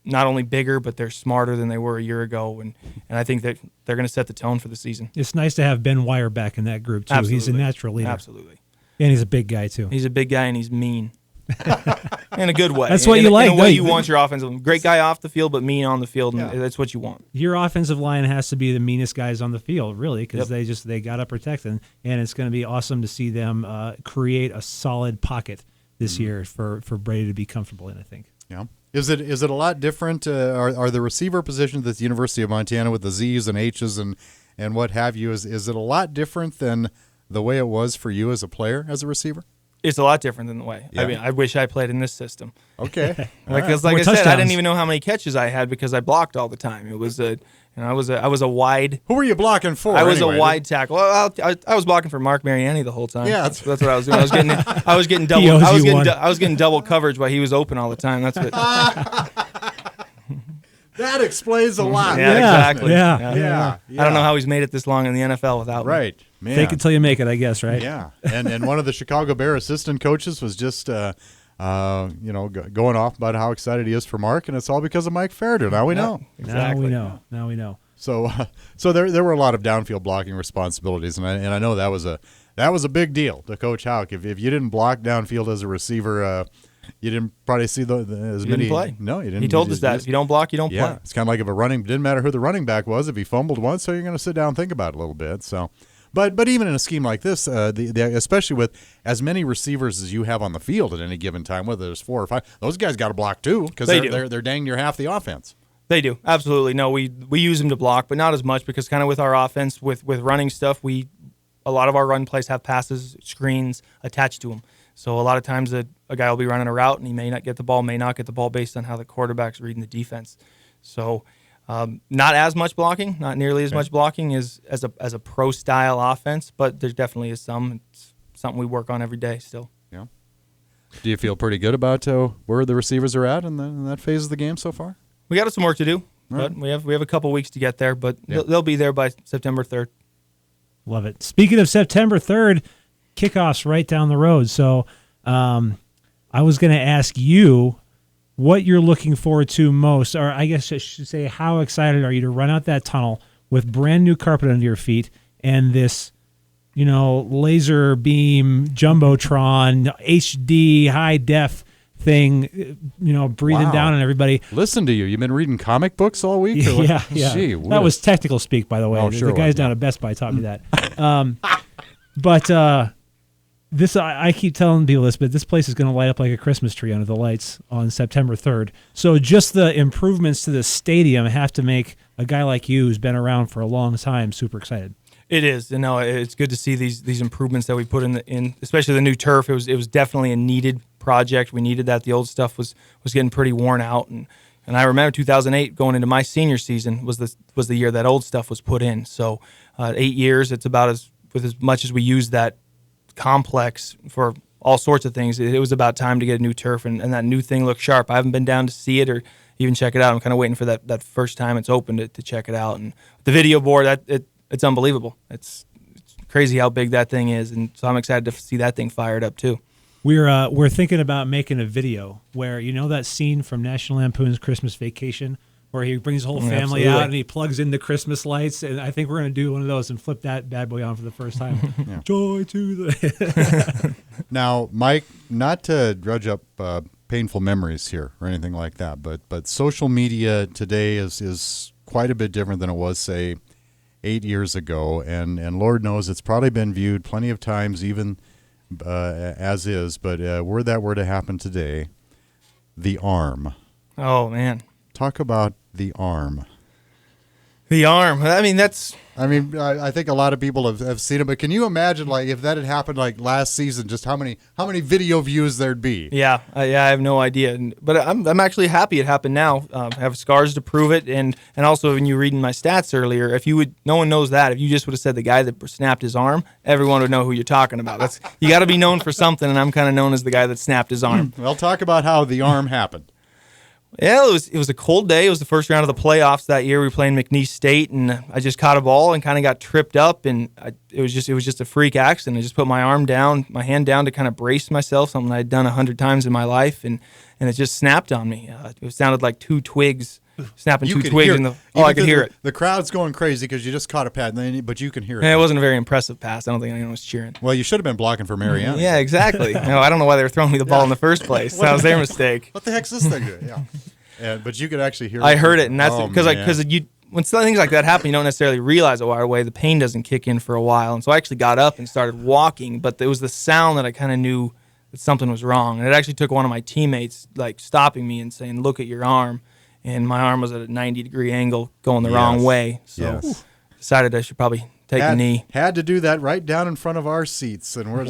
not only bigger, but they're smarter than they were a year ago, and I think that they're going to set the tone for the season. It's nice to have Ben Wire back in that group too. Absolutely. He's a natural leader. Absolutely. And he's a big guy too. He's a big guy and he's mean. In a good way. That's what you like. In a way you want your offensive. Great guy off the field, but mean on the field, and that's what you want. Your offensive line has to be the meanest guys on the field, really, because they got to protect them, and it's going to be awesome to see them create a solid pocket this year for Brady to be comfortable in, I think. Yeah. Is it a lot different? Are the receiver positions at the University of Montana with the Z's and H's and what have you, is it a lot different than the way it was for you as a player, as a receiver? It's a lot different than the way. Yeah. I mean, I wish I played in this system. Okay. Because like I said, I didn't even know how many catches I had because I blocked all the time. It was I was a wide. Who were you blocking for? I was a wide tackle. Well, I was blocking for Mark Mariani the whole time. Yeah, that's what I was doing. I was getting double. I was getting double coverage while he was open all the time. That's what. That explains a lot. Yeah, exactly. Yeah. I don't know how he's made it this long in the NFL without me. Right. Man. Fake it till you make it, I guess, right? Yeah. And one of the Chicago Bear assistant coaches was just going off about how excited he is for Mark, and it's all because of Mike Ferriter. Now we know. Exactly. Now we know. So there were a lot of downfield blocking responsibilities, and I know that was a big deal to Coach Houck. If you didn't block downfield as a receiver, you didn't probably see as many. Didn't play. No, you didn't. He told us that if you don't block, you don't play. It's kind of like if didn't matter who the running back was. If he fumbled once, so you're going to sit down and think about it a little bit. So, but even in a scheme like this, especially with as many receivers as you have on the field at any given time, whether there's 4 or 5, those guys got to block too because they're dang near half the offense. They do, absolutely. No, we use them to block, but not as much because kind of with our offense, with running stuff, a lot of our run plays have passes, screens attached to them. So a lot of times a guy will be running a route and he may not get the ball based on how the quarterback's reading the defense. So not as much blocking, not nearly as much blocking as a pro style offense, but there definitely is some. It's something we work on every day still. Yeah. Do you feel pretty good about where the receivers are at in that phase of the game so far? We got some work to do, right. but we have a couple weeks to get there. But they'll be there by September 3rd. Love it. Speaking of September 3rd, kickoff's right down the road. So I was going to ask you what you're looking forward to most, or I guess I should say how excited are you to run out that tunnel with brand new carpet under your feet and this, laser beam, Jumbotron, HD, high def thing, breathing down on everybody. Listen to you. You've been reading comic books all week? Yeah. Gee, that was technical speak, by the way. The guys down at Best Buy taught me that. But this, I keep telling people this, but this place is going to light up like a Christmas tree under the lights on September 3rd. So just the improvements to the stadium have to make a guy like you who's been around for a long time super excited. It is. It's good to see these improvements that we put in, especially the new turf. It was definitely a needed project. We needed that. The old stuff was getting pretty worn out, and I remember 2008 going into my senior season was the year that old stuff was put in. So 8 years. It's about as much as we use that complex for all sorts of things. It was about time to get a new turf, and that new thing looked sharp. I haven't been down to see it or even check it out. I'm kind of waiting for that first time it's open to check it out. And the video board, it's unbelievable. It's crazy how big that thing is, and so I'm excited to see that thing fired up too. We're thinking about making a video where that scene from National Lampoon's Christmas Vacation where he brings the whole family out and he plugs in the Christmas lights, and I think we're going to do one of those and flip that bad boy on for the first time. Yeah. Joy to the Now, Mike, not to dredge up painful memories here or anything like that, but social media today is quite a bit different than it was, say, 8 years ago, and Lord knows it's probably been viewed plenty of times even as is, but were that were to happen today, the arm. Oh, man. Talk about the arm. The arm. I mean, I think a lot of people have seen it, but can you imagine, like, if that had happened like last season, just how many video views there'd be? Yeah, I have no idea. But I'm actually happy it happened now. I have scars to prove it, and also when you were reading my stats earlier, no one knows that. If you just would have said the guy that snapped his arm, everyone would know who you're talking about. You got to be known for something, and I'm kind of known as the guy that snapped his arm. Well, talk about how the arm happened. Yeah, it was a cold day. It was the first round of the playoffs that year. We were playing McNeese State, and I just caught a ball and kind of got tripped up, and it was just a freak accident. I just put my hand down to kind of brace myself, something I'd done 100 times in my life, and it just snapped on me. It sounded like two twigs snapping. You two could twigs hear in it. the. Oh, I could hear it. The crowd's going crazy because you just caught a pad, but you can hear it. Yeah, it wasn't a very impressive pass. I don't think anyone was cheering. Well, you should have been blocking for Mariana. Yeah, exactly. No, I don't know why they were throwing me the ball in the first place. That was their mistake. What the heck's this thing doing? Yeah. But you could actually hear it. I heard it, and that's because you. when things like that happen, you don't necessarily realize it right away. The pain doesn't kick in for a while, and so I actually got up and started walking. But it was the sound that I kind of knew that something was wrong, and it actually took one of my teammates like stopping me and saying, "Look at your arm," and my arm was at a 90-degree angle, going the wrong way. So decided I should probably take a knee. Had to do that right down in front of our seats, and we're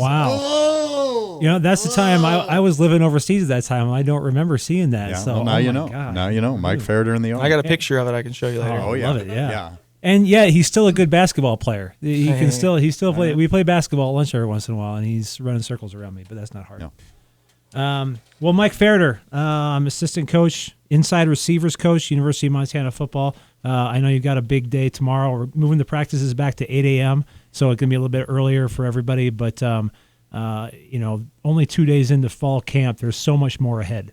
You know, that's the time I was living overseas at that time. I don't remember seeing that. Yeah, so well, now you know. God. Now you know. Mike Ferriter in the I got a picture of it. I can show you later. Oh yeah, love it. Yeah. And he's still a good basketball player. He still play. We play basketball at lunch every once in a while, and he's running circles around me. But that's not hard. No. Well, Mike Ferriter, assistant coach, inside receivers coach, University of Montana football. I know you've got a big day tomorrow. We're moving the practices back to 8 a.m., so it can be a little bit earlier for everybody. But only 2 days into fall camp, there's so much more ahead.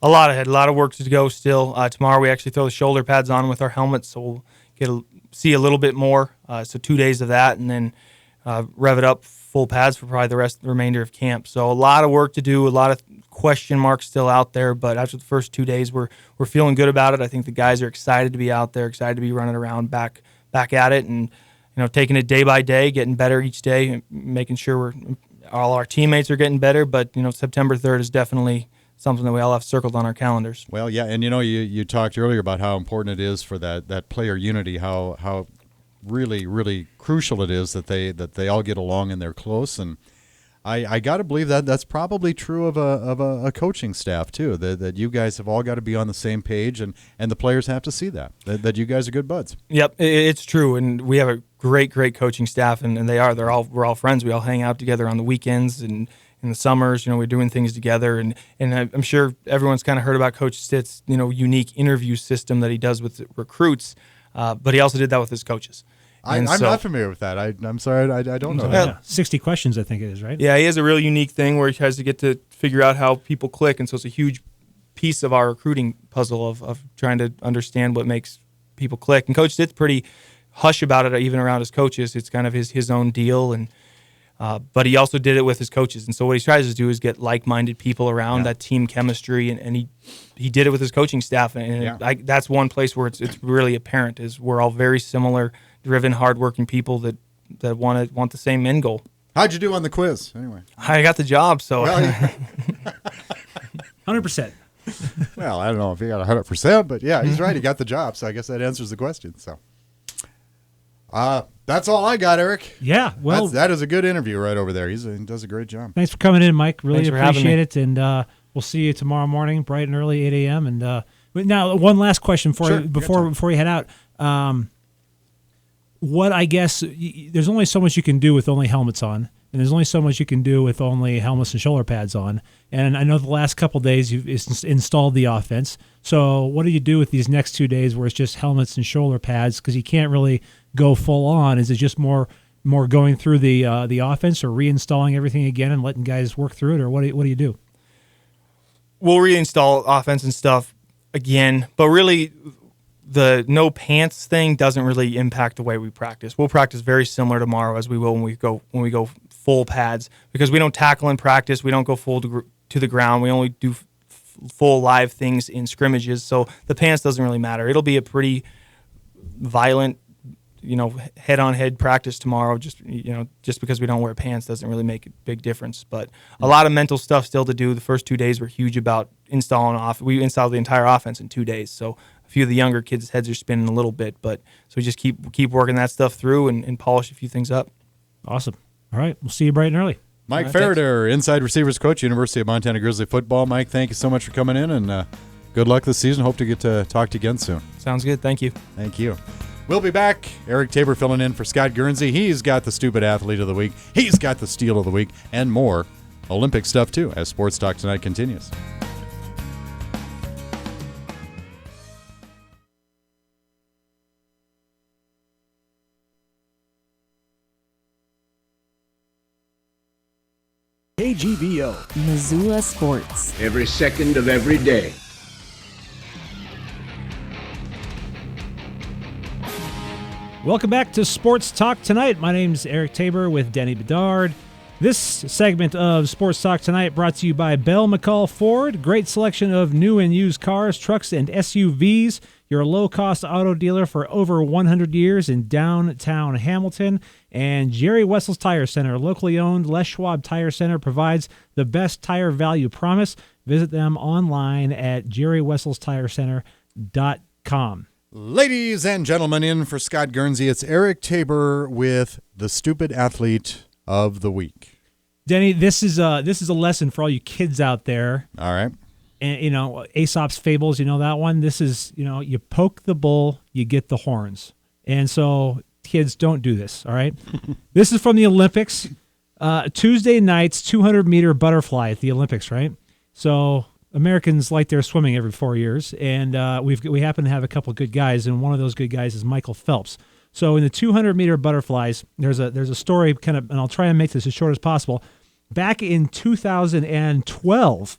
A lot ahead, a lot of work to go still. Tomorrow we actually throw the shoulder pads on with our helmets, so we'll see a little bit more. So 2 days of that, and then rev it up full pads for probably the remainder of camp. So a lot of work to do, a lot of question marks still out there, but after the first 2 days, we're feeling good about it. I think the guys are excited to be out there, excited to be running around back at it, and taking it day by day, getting better each day, making sure all our teammates are getting better. But September 3rd is definitely something that we all have circled on our calendars. Well, yeah, and you talked earlier about how important it is for that player unity, how really, really crucial it is that they all get along and they're close. And I got to believe that's probably true of a coaching staff too. That you guys have all got to be on the same page, and the players have to see that you guys are good buds. Yep, it's true, and we have a great coaching staff, and we're all friends. We all hang out together on the weekends and in the summers. We're doing things together, and I'm sure everyone's kind of heard about Coach Stitt's unique interview system that he does with recruits, but he also did that with his coaches. I'm not familiar with that. I'm sorry, I don't know that. Yeah. 60 questions, I think it is, right? Yeah, he has a real unique thing where he tries to get to figure out how people click, and so it's a huge piece of our recruiting puzzle of trying to understand what makes people click. And Coach Stitt's pretty hush about it, even around his coaches. It's kind of his own deal, and but he also did it with his coaches. And so what he tries to do is get like-minded people around that team chemistry, and he did it with his coaching staff. And that's one place where it's really apparent is we're all very similar, driven, hardworking people that want the same end goal. How'd you do on the quiz, anyway? I got the job, so 100%. Well, I don't know if he got 100%, but yeah, he's right. He got the job, so I guess that answers the question. So, that's all I got, Eric. Yeah, well, that is a good interview right over there. He does a great job. Thanks for coming in, Mike. Really appreciate it, and we'll see you tomorrow morning, bright and early, 8 a.m. And now, one last question before you head out. What I guess there's only so much you can do with only helmets on, and there's only so much you can do with only helmets and shoulder pads on. And I know the last couple of days you've installed the offense. So what do you do with these next 2 days where it's just helmets and shoulder pads because you can't really go full on? Is it just more going through the offense or reinstalling everything again and letting guys work through it, or what do you do? We'll reinstall offense and stuff again, but really the no pants thing doesn't really impact the way we practice. We'll practice very similar tomorrow as we will when we go full pads, because we don't tackle in practice. We don't go full to the ground. We only do full live things in scrimmages. So the pants doesn't really matter. It'll be a pretty violent, head-on-head practice tomorrow. Just because we don't wear pants doesn't really make a big difference. But a lot of mental stuff still to do. The first 2 days were huge about installing off. We installed the entire offense in 2 days. So a few of the younger kids' heads are spinning a little bit, but so we just keep working that stuff through and polish a few things up. Awesome. All right, we'll see you bright and early. Mike Ferriter, inside receivers coach, University of Montana Grizzly football. Mike, thank you so much for coming in, and good luck this season. Hope to get to talk to you again soon. Sounds good. Thank you. Thank you. We'll be back. Eric Tabor filling in for Scott Guernsey. He's got the stupid athlete of the week. He's got the steal of the week, and more Olympic stuff too as Sports Talk Tonight continues. KGVO. Missoula Sports. Every second of every day. Welcome back to Sports Talk Tonight. My name's Eric Tabor with Denny Bedard. This segment of Sports Talk Tonight brought to you by Bell McCall Ford. Great selection of new and used cars, trucks, and SUVs. Your low-cost auto dealer for over 100 years in downtown Hamilton. And Jerry Wessel's Tire Center, locally owned. Les Schwab Tire Center provides the best tire value promise. Visit them online at jerrywesselstirecenter.com. Ladies and gentlemen, in for Scott Guernsey, it's Eric Tabor with the Stupid Athlete of the Week. Denny, this is a lesson for all you kids out there. All right. And, Aesop's Fables, you know that one? This is, you poke the bull, you get the horns. And so, kids, don't do this, all right? This is from the Olympics. Tuesday night's 200-meter butterfly at the Olympics, right? So, Americans like their swimming every 4 years, and we happen to have a couple of good guys, and one of those good guys is Michael Phelps. So in the 200-meter butterflies, there's a story and I'll try and make this as short as possible. Back in 2012,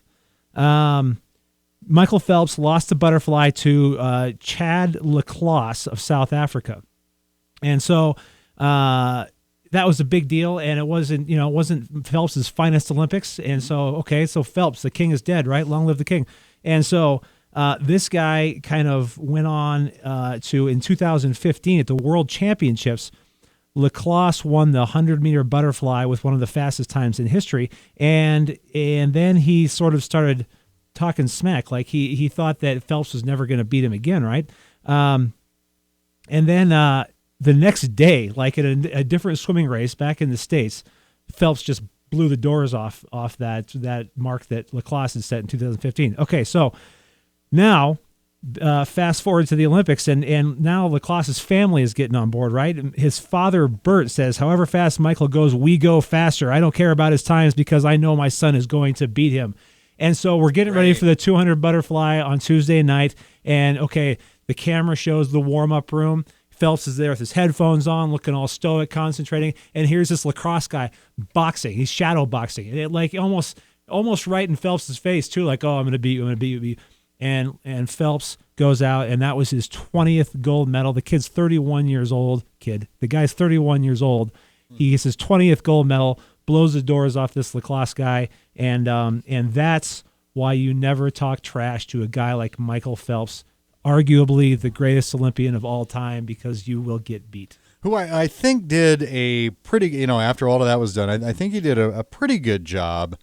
Michael Phelps lost the butterfly to Chad Leclasse of South Africa, and so that was a big deal, and it wasn't Phelps' finest Olympics, and so Phelps, the king is dead, right? Long live the king. And so this guy kind of went on to, in 2015 at the World Championships, Leclasse won the 100-meter butterfly with one of the fastest times in history, and then he sort of started talking smack, like he thought that Phelps was never going to beat him again, right? And then the next day, like at a different swimming race back in the States, Phelps just blew the doors off that mark that Leclasse had set in 2015. Okay, so now fast forward to the Olympics, and now Leclasse's family is getting on board, right? His father, Bert, says, however fast Michael goes, we go faster. I don't care about his times because I know my son is going to beat him. And so we're getting ready for the 200 butterfly on Tuesday night, and the camera shows the warm-up room. Phelps is there with his headphones on, looking all stoic, concentrating, and here's this lacrosse guy boxing. He's shadow boxing, and it like almost right in Phelps' face too, like, oh, I'm gonna beat you. And Phelps goes out, and that was his 20th gold medal. The kid's 31 years old. The guy's 31 years old. He gets his 20th gold medal, blows the doors off this lacrosse guy, and that's why you never talk trash to a guy like Michael Phelps, arguably the greatest Olympian of all time, because you will get beat. Who I think did a pretty, after all of that was done, I think he did a pretty good job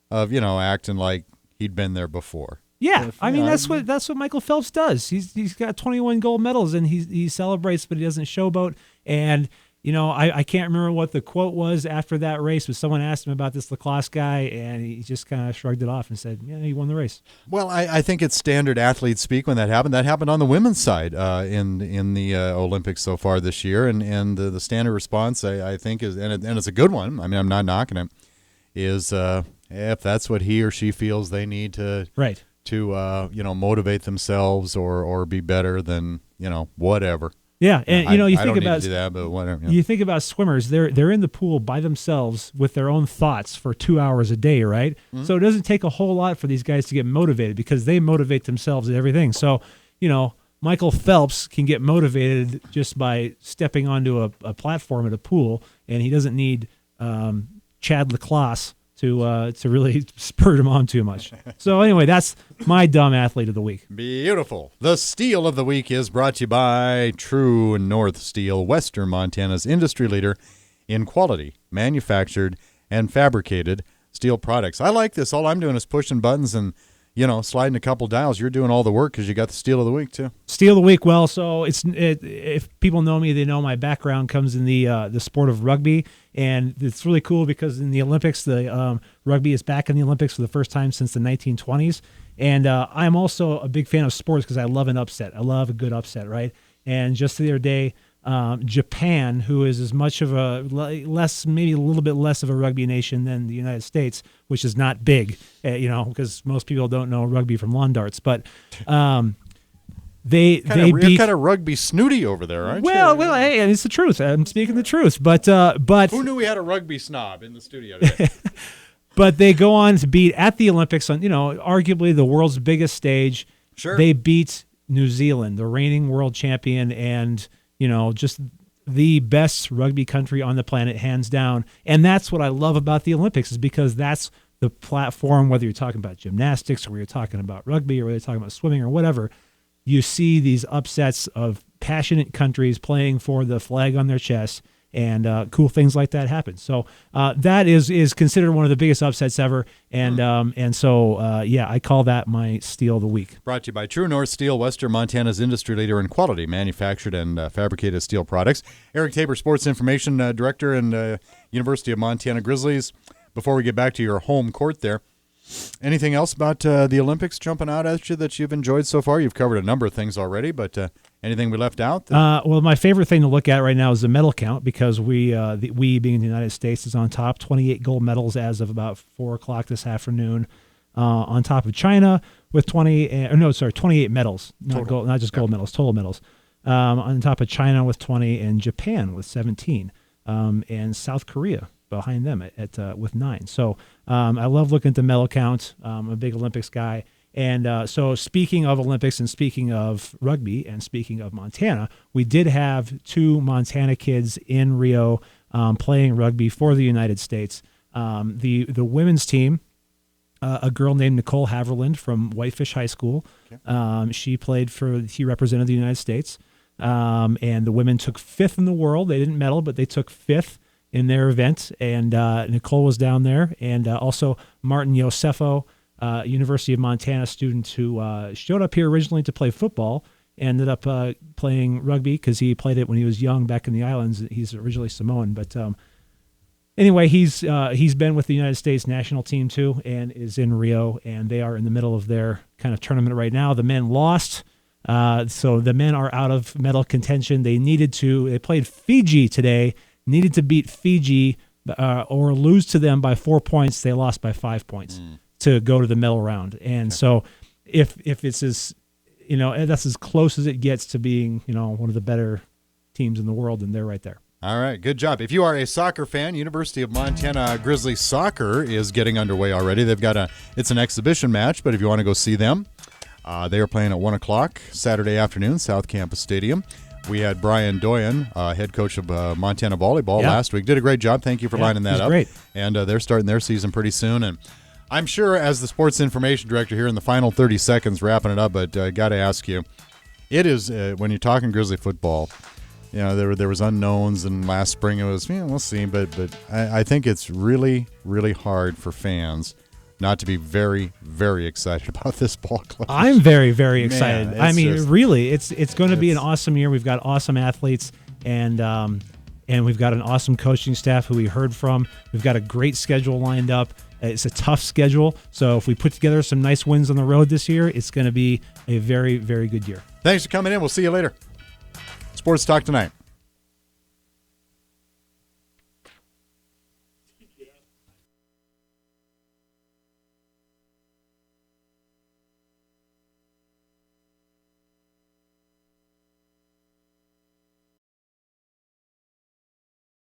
of, acting like he'd been there before. Yeah, that's what Michael Phelps does. He's got 21 gold medals, and he celebrates, but he doesn't showboat. And I can't remember what the quote was after that race, but someone asked him about this Leclasse guy, and he just kind of shrugged it off and said, yeah, he won the race. Well, I think it's standard athlete speak when that happened. That happened on the women's side in the Olympics so far this year, and the standard response, I think, is, and it's a good one, I mean, I'm not knocking it, is if that's what he or she feels they need to motivate themselves or be better, then, whatever. Yeah, and you think about that, but whatever. You think about swimmers; they're in the pool by themselves with their own thoughts for 2 hours a day, right? Mm-hmm. So it doesn't take a whole lot for these guys to get motivated because they motivate themselves at everything. So Michael Phelps can get motivated just by stepping onto a platform at a pool, and he doesn't need Chad Leclasse to really spur him on too much. So anyway, that's my dumb athlete of the week. Beautiful. The Steel of the Week is brought to you by True North Steel, Western Montana's industry leader in quality, manufactured, and fabricated steel products. I like this. All I'm doing is pushing buttons and sliding a couple dials. You're doing all the work because you got the Steel of the Week too. Steel of the Week. Well, so if people know me, they know my background comes in the sport of rugby, and it's really cool because in the Olympics, the rugby is back in the Olympics for the first time since the 1920s. And I'm also a big fan of sports because I love an upset. I love a good upset, right? And just the other day, Japan, who is as much of maybe a little bit less of a rugby nation than the United States, which is not big, because most people don't know rugby from lawn darts, but they beat. You're kind of rugby snooty over there, aren't you? Well, hey, it's the truth. I'm speaking the truth, but who knew we had a rugby snob in the studio today? But they go on to beat at the Olympics on, arguably the world's biggest stage. Sure. They beat New Zealand, the reigning world champion, and, just the best rugby country on the planet, hands down. And that's what I love about the Olympics, is because that's the platform, whether you're talking about gymnastics or you're talking about rugby or whether you're talking about swimming or whatever, you see these upsets of passionate countries playing for the flag on their chest, and cool things like that happen. So that is considered one of the biggest upsets ever, and so I call that my Steel of the Week. Brought to you by True North Steel, Western Montana's industry leader in quality manufactured and fabricated steel products. Eric Tabor, Sports Information Director and University of Montana Grizzlies. Before we get back to your home court there, anything else about the Olympics jumping out at you that you've enjoyed so far? You've covered a number of things already, but anything we left out? Well, my favorite thing to look at right now is the medal count, because we being the United States is on top, 28 gold medals as of about 4 o'clock this afternoon, on top of China with 28 medals, not just gold medals, total medals. On top of China with 20 and Japan with 17, and South Korea behind them with 9. So I love looking at the medal count. I'm a big Olympics guy. And so speaking of Olympics and speaking of rugby and speaking of Montana, we did have 2 Montana kids in Rio playing rugby for the United States. The women's team, a girl named Nicole Haverland from Whitefish High School. Okay. She represented the United States. And the women took 5th in the world. They didn't medal, but they took 5th in their event. And Nicole was down there. And also Martin Yosefo, University of Montana student who showed up here originally to play football, ended up playing rugby because he played it when he was young back in the islands. He's originally Samoan, but anyway, he's been with the United States national team too, and is in Rio, and they are in the middle of their kind of tournament right now. The men lost, so the men are out of medal contention. They played Fiji today, needed to beat Fiji or lose to them by 4 points. They lost by 5 points to go to the medal round. And so if it's as, that's as close as it gets to being, one of the better teams in the world, and they're right there. All right, good job. If you are a soccer fan, University of Montana Grizzlies soccer is getting underway already. They've got it's an exhibition match, but if you want to go see them, they are playing at 1 o'clock Saturday afternoon, South Campus Stadium. We had Brian Doyen, head coach of Montana Volleyball last week. Did a great job. Thank you for lining that up. Great. And they're starting their season pretty soon. And I'm sure as the sports information director here in the final 30 seconds, wrapping it up, but I got to ask you, it is, when you're talking Grizzly football, there was unknowns, and last spring it was, we'll see. But I think it's really, really hard for fans not to be very, very excited about this ball club. I'm very, very excited. Man, really, it's going to be an awesome year. We've got awesome athletes, and we've got an awesome coaching staff who we heard from. We've got a great schedule lined up. It's a tough schedule, so if we put together some nice wins on the road this year, it's going to be a very, very good year. Thanks for coming in. We'll see you later. Sports Talk Tonight.